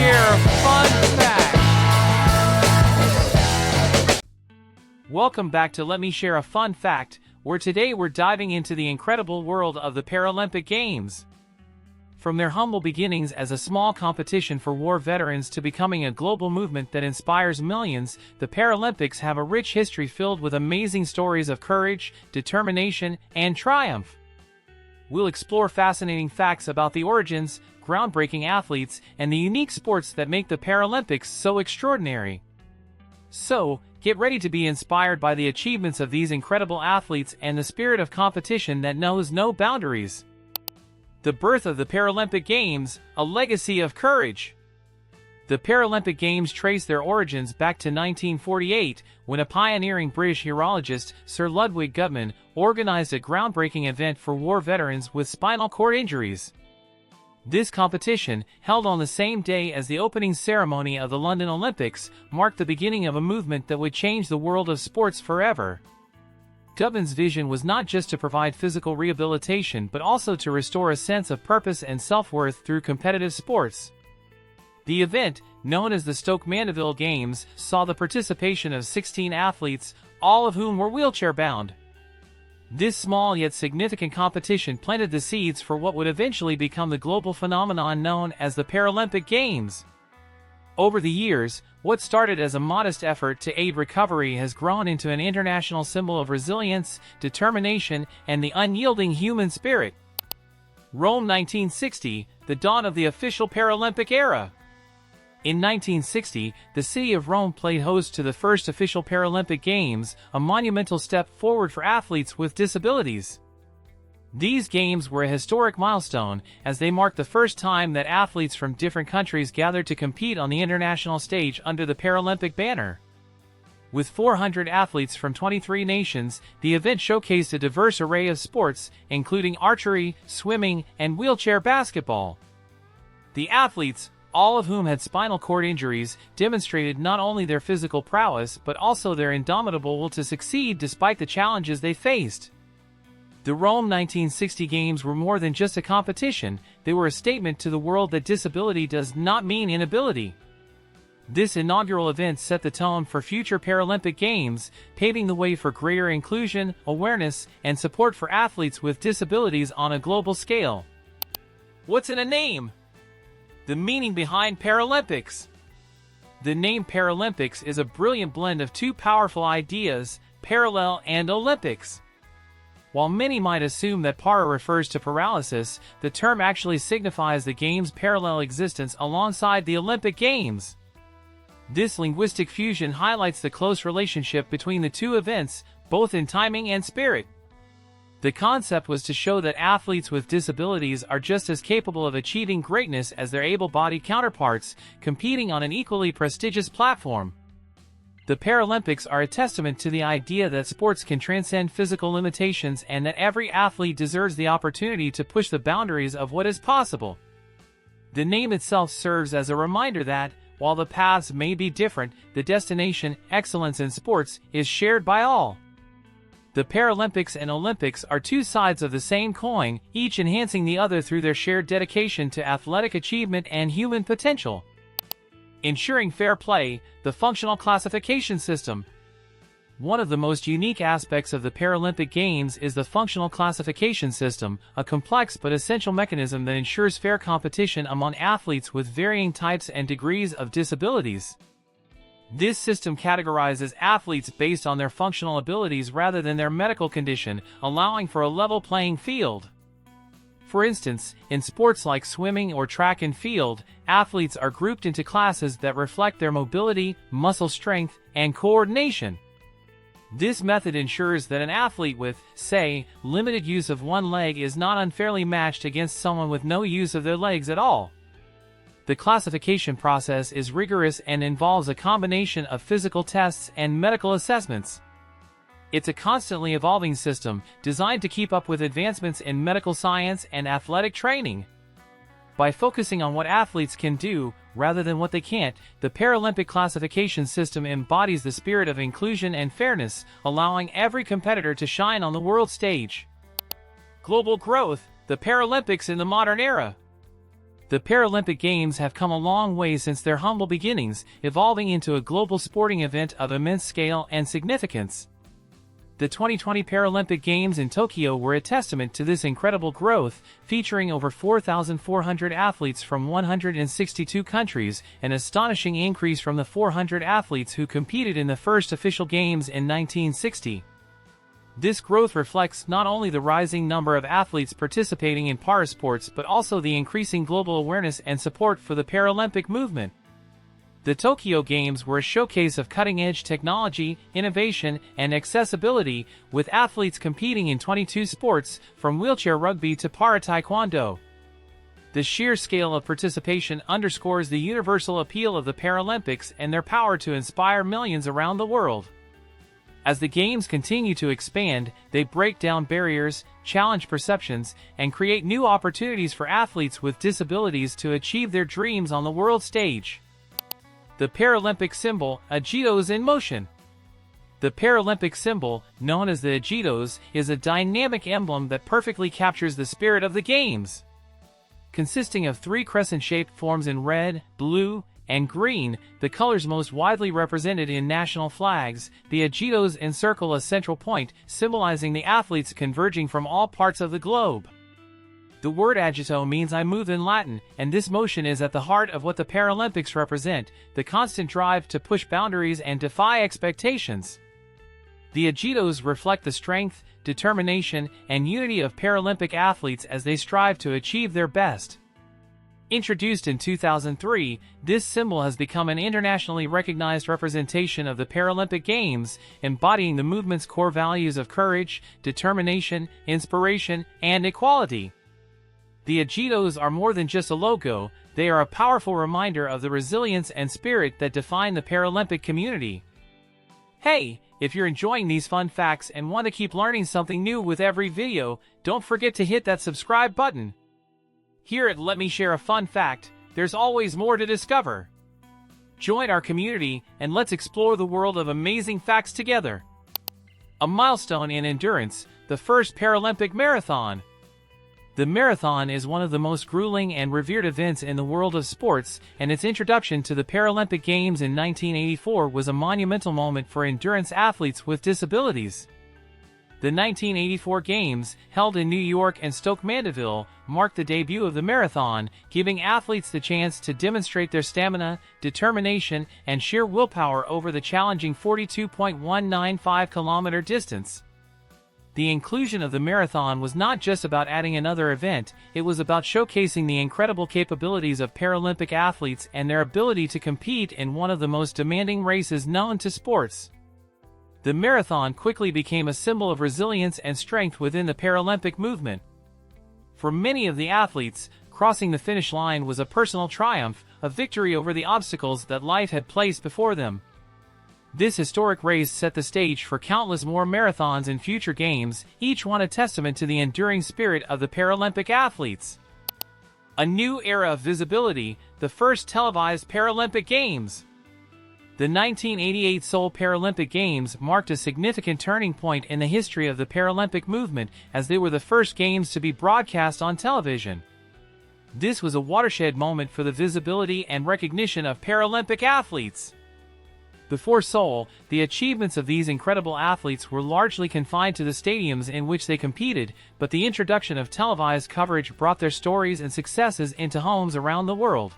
share a fun fact. Welcome back to Let Me Share a Fun Fact, where today we're diving into the incredible world of the Paralympic Games. From their humble beginnings as a small competition for war veterans to becoming a global movement that inspires millions, the Paralympics have a rich history filled with amazing stories of courage, determination, and triumph. We'll explore fascinating facts about the origins, groundbreaking athletes, and the unique sports that make the Paralympics so extraordinary. So, get ready to be inspired by the achievements of these incredible athletes and the spirit of competition that knows no boundaries. The birth of the Paralympic Games, a legacy of courage. The Paralympic Games trace their origins back to 1948, when a pioneering British urologist, Sir Ludwig Guttmann, organized a groundbreaking event for war veterans with spinal cord injuries. This competition, held on the same day as the opening ceremony of the London Olympics, marked the beginning of a movement that would change the world of sports forever. Guttmann's vision was not just to provide physical rehabilitation but also to restore a sense of purpose and self-worth through competitive sports. The event, known as the Stoke Mandeville Games, saw the participation of 16 athletes, all of whom were wheelchair-bound. This small yet significant competition planted the seeds for what would eventually become the global phenomenon known as the Paralympic Games. Over the years, what started as a modest effort to aid recovery has grown into an international symbol of resilience, determination, and the unyielding human spirit. Rome 1960, the dawn of the official Paralympic era. In 1960, the city of Rome played host to the first official Paralympic Games, a monumental step forward for athletes with disabilities. These games were a historic milestone, as they marked the first time that athletes from different countries gathered to compete on the international stage under the Paralympic banner. With 400 athletes from 23 nations, the event showcased a diverse array of sports, including archery, swimming, and wheelchair basketball. The athletes, all of whom had spinal cord injuries, demonstrated not only their physical prowess but also their indomitable will to succeed despite the challenges they faced. The Rome 1960 Games were more than just a competition, they were a statement to the world that disability does not mean inability. This inaugural event set the tone for future Paralympic Games, paving the way for greater inclusion, awareness, and support for athletes with disabilities on a global scale. What's in a name? The meaning behind Paralympics. The name Paralympics is a brilliant blend of two powerful ideas, parallel and Olympics. While many might assume that para refers to paralysis, the term actually signifies the Games' parallel existence alongside the Olympic Games. This linguistic fusion highlights the close relationship between the two events, both in timing and spirit. The concept was to show that athletes with disabilities are just as capable of achieving greatness as their able-bodied counterparts, competing on an equally prestigious platform. The Paralympics are a testament to the idea that sports can transcend physical limitations and that every athlete deserves the opportunity to push the boundaries of what is possible. The name itself serves as a reminder that, while the paths may be different, the destination, excellence in sports, is shared by all. The Paralympics and Olympics are two sides of the same coin, each enhancing the other through their shared dedication to athletic achievement and human potential. Ensuring fair play, the functional classification system. One of the most unique aspects of the Paralympic Games is the functional classification system, a complex but essential mechanism that ensures fair competition among athletes with varying types and degrees of disabilities. This system categorizes athletes based on their functional abilities rather than their medical condition, allowing for a level playing field. For instance, in sports like swimming or track and field, athletes are grouped into classes that reflect their mobility, muscle strength, and coordination. This method ensures that an athlete with, say, limited use of one leg is not unfairly matched against someone with no use of their legs at all. The classification process is rigorous and involves a combination of physical tests and medical assessments. It's a constantly evolving system, designed to keep up with advancements in medical science and athletic training. By focusing on what athletes can do, rather than what they can't, the Paralympic classification system embodies the spirit of inclusion and fairness, allowing every competitor to shine on the world stage. Global growth, the Paralympics in the modern era. The Paralympic Games have come a long way since their humble beginnings, evolving into a global sporting event of immense scale and significance. The 2020 Paralympic Games in Tokyo were a testament to this incredible growth, featuring over 4,400 athletes from 162 countries, an astonishing increase from the 400 athletes who competed in the first official Games in 1960. This growth reflects not only the rising number of athletes participating in parasports but also the increasing global awareness and support for the Paralympic movement. The Tokyo Games were a showcase of cutting-edge technology, innovation, and accessibility, with athletes competing in 22 sports, from wheelchair rugby to para-taekwondo. The sheer scale of participation underscores the universal appeal of the Paralympics and their power to inspire millions around the world. As the Games continue to expand, they break down barriers, challenge perceptions, and create new opportunities for athletes with disabilities to achieve their dreams on the world stage. The Paralympic symbol, Agitos in motion. The Paralympic symbol, known as the Agitos, is a dynamic emblem that perfectly captures the spirit of the Games. Consisting of three crescent-shaped forms in red, blue, and green, the colors most widely represented in national flags, the Agitos encircle a central point, symbolizing the athletes converging from all parts of the globe. The word agito means I move in Latin, and this motion is at the heart of what the Paralympics represent, the constant drive to push boundaries and defy expectations. The Agitos reflect the strength, determination, and unity of Paralympic athletes as they strive to achieve their best. Introduced in 2003, this symbol has become an internationally recognized representation of the Paralympic Games, embodying the movement's core values of courage, determination, inspiration, and equality. The Agitos are more than just a logo, they are a powerful reminder of the resilience and spirit that define the Paralympic community. Hey, if you're enjoying these fun facts and want to keep learning something new with every video, don't forget to hit that subscribe button. Here at Let Me Share a Fun Fact, there's always more to discover. Join our community and let's explore the world of amazing facts together. A milestone in endurance, the first Paralympic marathon. The marathon is one of the most grueling and revered events in the world of sports, and its introduction to the Paralympic Games in 1984 was a monumental moment for endurance athletes with disabilities. The 1984 Games, held in New York and Stoke Mandeville, marked the debut of the marathon, giving athletes the chance to demonstrate their stamina, determination, and sheer willpower over the challenging 42.195-kilometer distance. The inclusion of the marathon was not just about adding another event, it was about showcasing the incredible capabilities of Paralympic athletes and their ability to compete in one of the most demanding races known to sports. The marathon quickly became a symbol of resilience and strength within the Paralympic movement. For many of the athletes, crossing the finish line was a personal triumph, a victory over the obstacles that life had placed before them. This historic race set the stage for countless more marathons in future games, each one a testament to the enduring spirit of the Paralympic athletes. A new era of visibility, the first televised Paralympic Games. The 1988 Seoul Paralympic Games marked a significant turning point in the history of the Paralympic movement, as they were the first games to be broadcast on television. This was a watershed moment for the visibility and recognition of Paralympic athletes. Before Seoul, the achievements of these incredible athletes were largely confined to the stadiums in which they competed, but the introduction of televised coverage brought their stories and successes into homes around the world.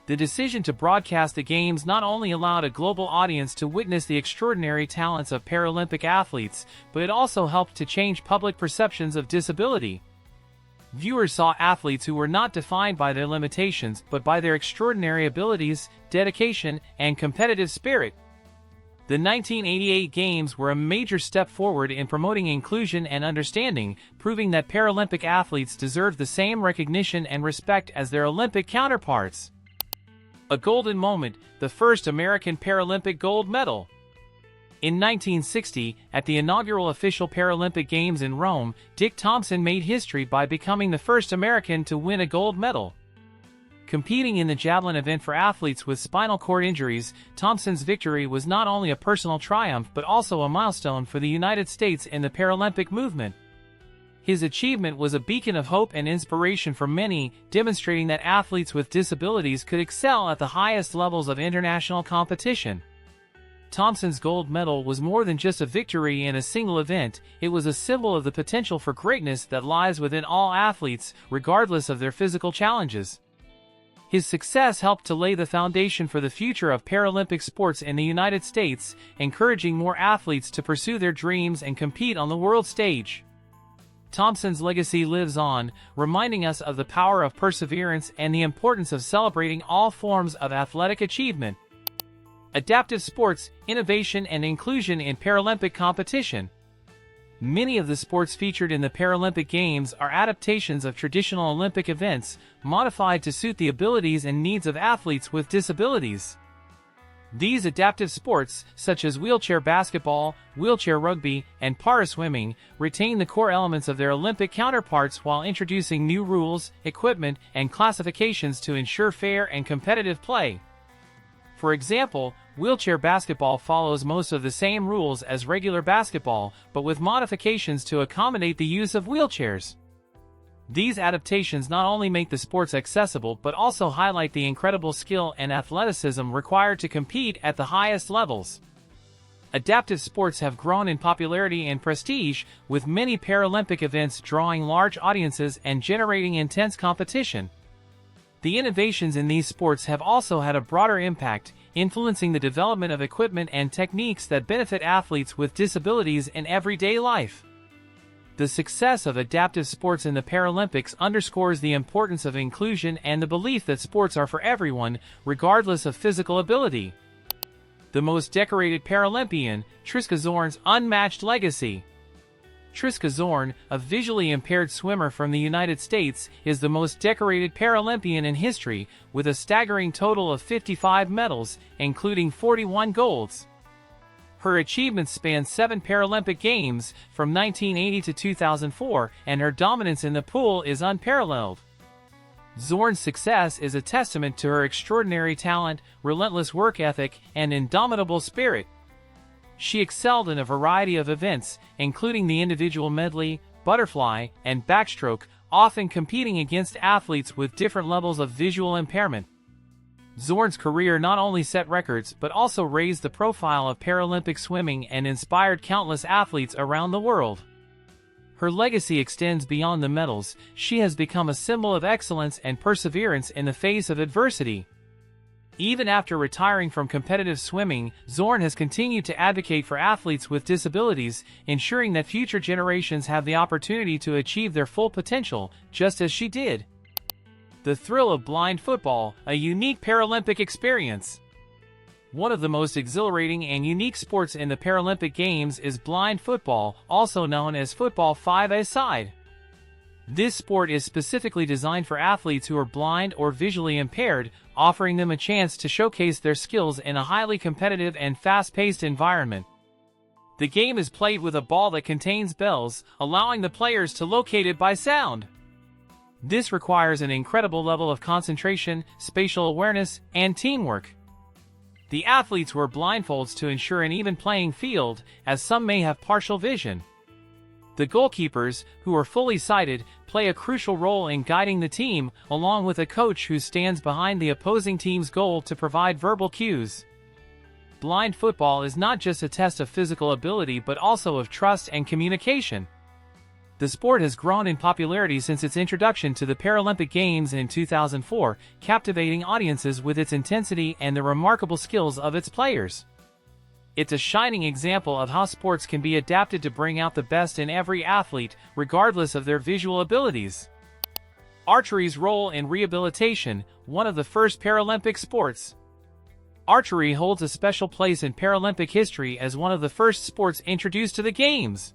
The decision to broadcast the Games not only allowed a global audience to witness the extraordinary talents of Paralympic athletes, but it also helped to change public perceptions of disability. Viewers saw athletes who were not defined by their limitations but by their extraordinary abilities, dedication, and competitive spirit. The 1988 Games were a major step forward in promoting inclusion and understanding, proving that Paralympic athletes deserved the same recognition and respect as their Olympic counterparts. A golden moment, the first American Paralympic gold medal. In 1960, at the inaugural official Paralympic Games in Rome, Dick Thompson made history by becoming the first American to win a gold medal. Competing in the javelin event for athletes with spinal cord injuries, Thompson's victory was not only a personal triumph but also a milestone for the United States in the Paralympic movement. His achievement was a beacon of hope and inspiration for many, demonstrating that athletes with disabilities could excel at the highest levels of international competition. Thompson's gold medal was more than just a victory in a single event, it was a symbol of the potential for greatness that lies within all athletes, regardless of their physical challenges. His success helped to lay the foundation for the future of Paralympic sports in the United States, encouraging more athletes to pursue their dreams and compete on the world stage. Thompson's legacy lives on, reminding us of the power of perseverance and the importance of celebrating all forms of athletic achievement. Adaptive sports, innovation and inclusion in Paralympic competition. Many of the sports featured in the Paralympic Games are adaptations of traditional Olympic events, modified to suit the abilities and needs of athletes with disabilities. These adaptive sports, such as wheelchair basketball, wheelchair rugby, and para-swimming, retain the core elements of their Olympic counterparts while introducing new rules, equipment, and classifications to ensure fair and competitive play. For example, wheelchair basketball follows most of the same rules as regular basketball, but with modifications to accommodate the use of wheelchairs. These adaptations not only make the sports accessible but also highlight the incredible skill and athleticism required to compete at the highest levels. Adaptive sports have grown in popularity and prestige, with many Paralympic events drawing large audiences and generating intense competition. The innovations in these sports have also had a broader impact, influencing the development of equipment and techniques that benefit athletes with disabilities in everyday life. The success of adaptive sports in the Paralympics underscores the importance of inclusion and the belief that sports are for everyone, regardless of physical ability. The most decorated Paralympian, Trischa Zorn's unmatched legacy. Trischa Zorn, a visually impaired swimmer from the United States, is the most decorated Paralympian in history, with a staggering total of 55 medals, including 41 golds. Her achievements span 7 Paralympic Games, from 1980 to 2004, and her dominance in the pool is unparalleled. Zorn's success is a testament to her extraordinary talent, relentless work ethic, and indomitable spirit. She excelled in a variety of events, including the individual medley, butterfly, and backstroke, often competing against athletes with different levels of visual impairment. Zorn's career not only set records but also raised the profile of Paralympic swimming and inspired countless athletes around the world. Her legacy extends beyond the medals. She has become a symbol of excellence and perseverance in the face of adversity. Even after retiring from competitive swimming, Zorn has continued to advocate for athletes with disabilities, ensuring that future generations have the opportunity to achieve their full potential, just as she did. The thrill of blind football, a unique Paralympic experience. One of the most exhilarating and unique sports in the Paralympic Games is blind football, also known as football 5-a-side. This sport is specifically designed for athletes who are blind or visually impaired, offering them a chance to showcase their skills in a highly competitive and fast-paced environment. The game is played with a ball that contains bells, allowing the players to locate it by sound. This requires an incredible level of concentration, spatial awareness, and teamwork. The athletes wear blindfolds to ensure an even playing field, as some may have partial vision. The goalkeepers, who are fully sighted, play a crucial role in guiding the team, along with a coach who stands behind the opposing team's goal to provide verbal cues. Blind football is not just a test of physical ability but also of trust and communication. The sport has grown in popularity since its introduction to the Paralympic Games in 2004, captivating audiences with its intensity and the remarkable skills of its players. It's a shining example of how sports can be adapted to bring out the best in every athlete, regardless of their visual abilities. Archery's role in rehabilitation, one of the first Paralympic sports. Archery holds a special place in Paralympic history as one of the first sports introduced to the Games.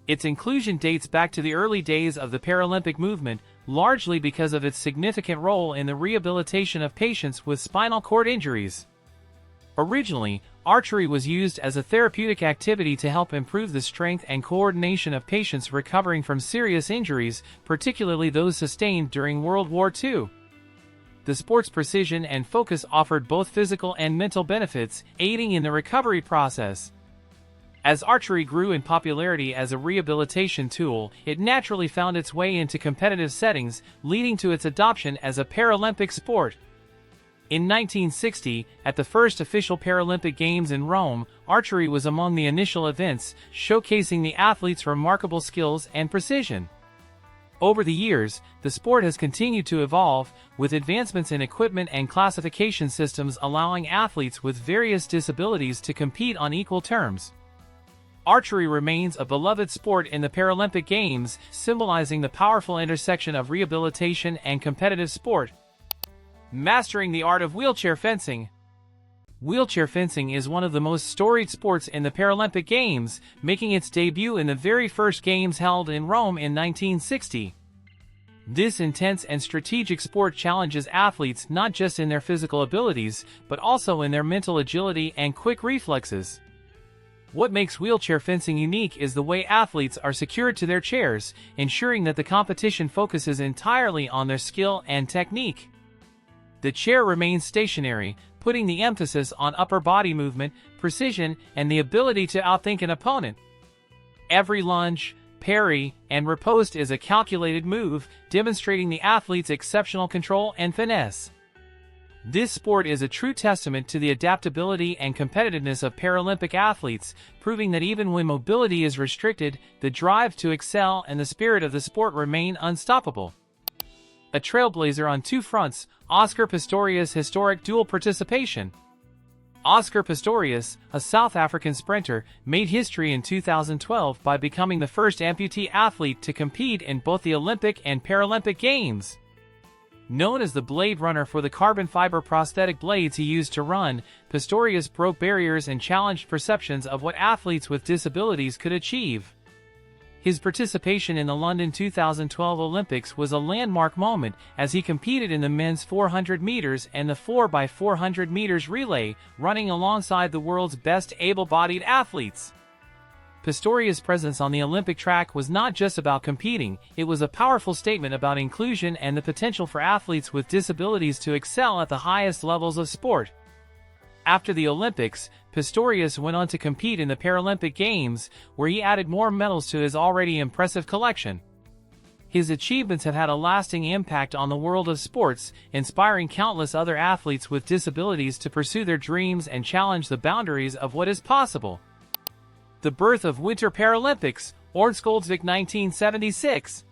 Its inclusion dates back to the early days of the Paralympic movement, largely because of its significant role in the rehabilitation of patients with spinal cord injuries. Originally, archery was used as a therapeutic activity to help improve the strength and coordination of patients recovering from serious injuries, particularly those sustained during World War II. The sport's precision and focus offered both physical and mental benefits, aiding in the recovery process. As archery grew in popularity as a rehabilitation tool, it naturally found its way into competitive settings, leading to its adoption as a Paralympic sport. In 1960, at the first official Paralympic Games in Rome, archery was among the initial events, showcasing the athletes' remarkable skills and precision. Over the years, the sport has continued to evolve, with advancements in equipment and classification systems allowing athletes with various disabilities to compete on equal terms. Archery remains a beloved sport in the Paralympic Games, symbolizing the powerful intersection of rehabilitation and competitive sport. Mastering the art of wheelchair fencing. Wheelchair fencing is one of the most storied sports in the Paralympic Games, making its debut in the very first Games held in Rome in 1960. This intense and strategic sport challenges athletes not just in their physical abilities, but also in their mental agility and quick reflexes. What makes wheelchair fencing unique is the way athletes are secured to their chairs, ensuring that the competition focuses entirely on their skill and technique. The chair remains stationary, putting the emphasis on upper body movement, precision, and the ability to outthink an opponent. Every lunge, parry, and riposte is a calculated move, demonstrating the athlete's exceptional control and finesse. This sport is a true testament to the adaptability and competitiveness of Paralympic athletes, proving that even when mobility is restricted, the drive to excel and the spirit of the sport remain unstoppable. A trailblazer on two fronts, Oscar Pistorius' historic dual participation. Oscar Pistorius, a South African sprinter, made history in 2012 by becoming the first amputee athlete to compete in both the Olympic and Paralympic Games. Known as the Blade Runner for the carbon fiber prosthetic blades he used to run, Pistorius broke barriers and challenged perceptions of what athletes with disabilities could achieve. His participation in the London 2012 Olympics was a landmark moment as he competed in the men's 400 meters and the 4x400 meters relay, running alongside the world's best able-bodied athletes. Pistorius' presence on the Olympic track was not just about competing, it was a powerful statement about inclusion and the potential for athletes with disabilities to excel at the highest levels of sport. After the Olympics, Pistorius went on to compete in the Paralympic Games, where he added more medals to his already impressive collection. His achievements have had a lasting impact on the world of sports, inspiring countless other athletes with disabilities to pursue their dreams and challenge the boundaries of what is possible. The birth of Winter Paralympics, Örnsköldsvik 1976.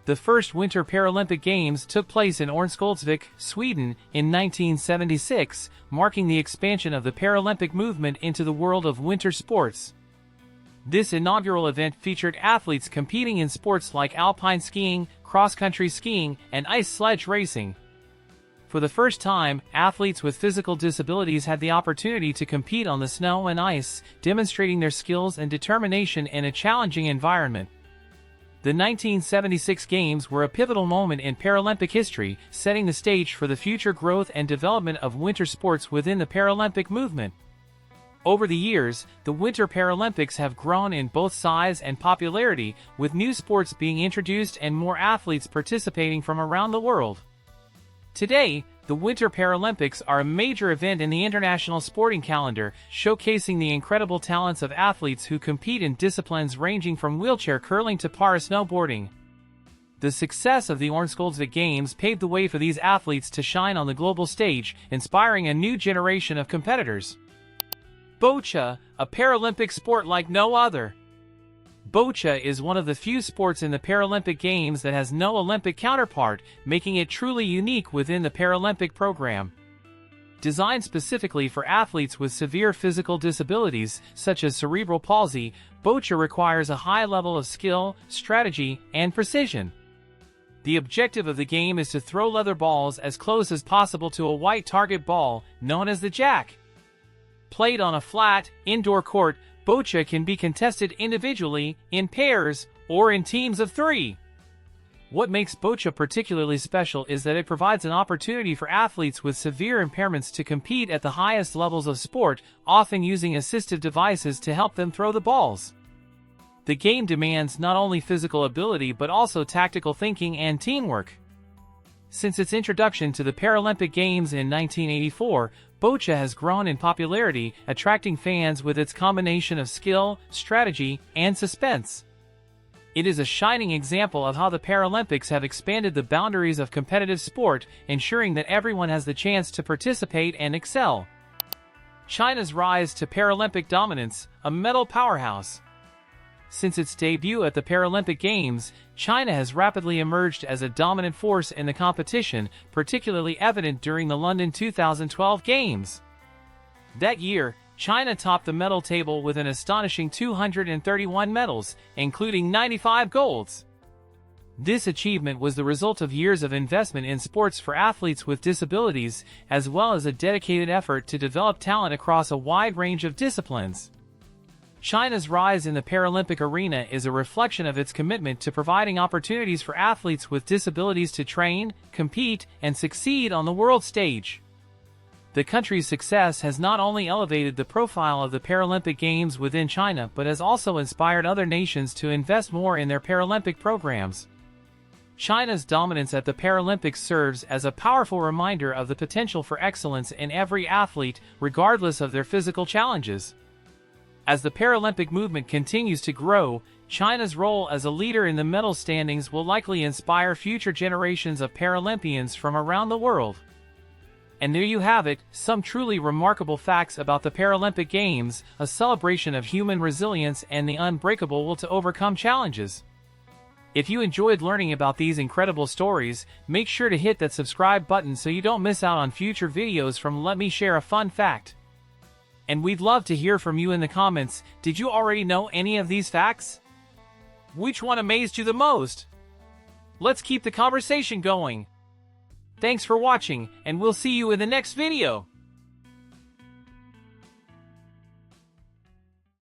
The first Winter Paralympic Games took place in Örnsköldsvik, Sweden, in 1976, marking the expansion of the Paralympic movement into the world of winter sports. This inaugural event featured athletes competing in sports like alpine skiing, cross-country skiing, and ice sledge racing. For the first time, athletes with physical disabilities had the opportunity to compete on the snow and ice, demonstrating their skills and determination in a challenging environment. The 1976 Games were a pivotal moment in Paralympic history, setting the stage for the future growth and development of winter sports within the Paralympic movement. Over the years, the Winter Paralympics have grown in both size and popularity, with new sports being introduced and more athletes participating from around the world. Today, the Winter Paralympics are a major event in the international sporting calendar, showcasing the incredible talents of athletes who compete in disciplines ranging from wheelchair curling to para snowboarding. The success of the Örnsköldsvik Games paved the way for these athletes to shine on the global stage, inspiring a new generation of competitors. Boccia, a Paralympic sport like no other. Boccia is one of the few sports in the Paralympic Games that has no Olympic counterpart, making it truly unique within the Paralympic program. Designed specifically for athletes with severe physical disabilities, such as cerebral palsy, Boccia requires a high level of skill, strategy, and precision. The objective of the game is to throw leather balls as close as possible to a white target ball, known as the jack. Played on a flat, indoor court, Boccia can be contested individually, in pairs, or in teams of 3. What makes Boccia particularly special is that it provides an opportunity for athletes with severe impairments to compete at the highest levels of sport, often using assistive devices to help them throw the balls. The game demands not only physical ability but also tactical thinking and teamwork. Since its introduction to the Paralympic Games in 1984, Boccia has grown in popularity, attracting fans with its combination of skill, strategy, and suspense. It is a shining example of how the Paralympics have expanded the boundaries of competitive sport, ensuring that everyone has the chance to participate and excel. China's rise to Paralympic dominance, a medal powerhouse. Since its debut at the Paralympic Games, China has rapidly emerged as a dominant force in the competition, particularly evident during the London 2012 Games. That year, China topped the medal table with an astonishing 231 medals, including 95 golds. This achievement was the result of years of investment in sports for athletes with disabilities, as well as a dedicated effort to develop talent across a wide range of disciplines. China's rise in the Paralympic arena is a reflection of its commitment to providing opportunities for athletes with disabilities to train, compete, and succeed on the world stage. The country's success has not only elevated the profile of the Paralympic Games within China but has also inspired other nations to invest more in their Paralympic programs. China's dominance at the Paralympics serves as a powerful reminder of the potential for excellence in every athlete, regardless of their physical challenges. As the Paralympic movement continues to grow, China's role as a leader in the medal standings will likely inspire future generations of Paralympians from around the world. And there you have it, some truly remarkable facts about the Paralympic Games, a celebration of human resilience and the unbreakable will to overcome challenges. If you enjoyed learning about these incredible stories, make sure to hit that subscribe button so you don't miss out on future videos from Let Me Share a Fun Fact. And we'd love to hear from you in the comments. Did you already know any of these facts? Which one amazed you the most? Let's keep the conversation going. Thanks for watching, and we'll see you in the next video.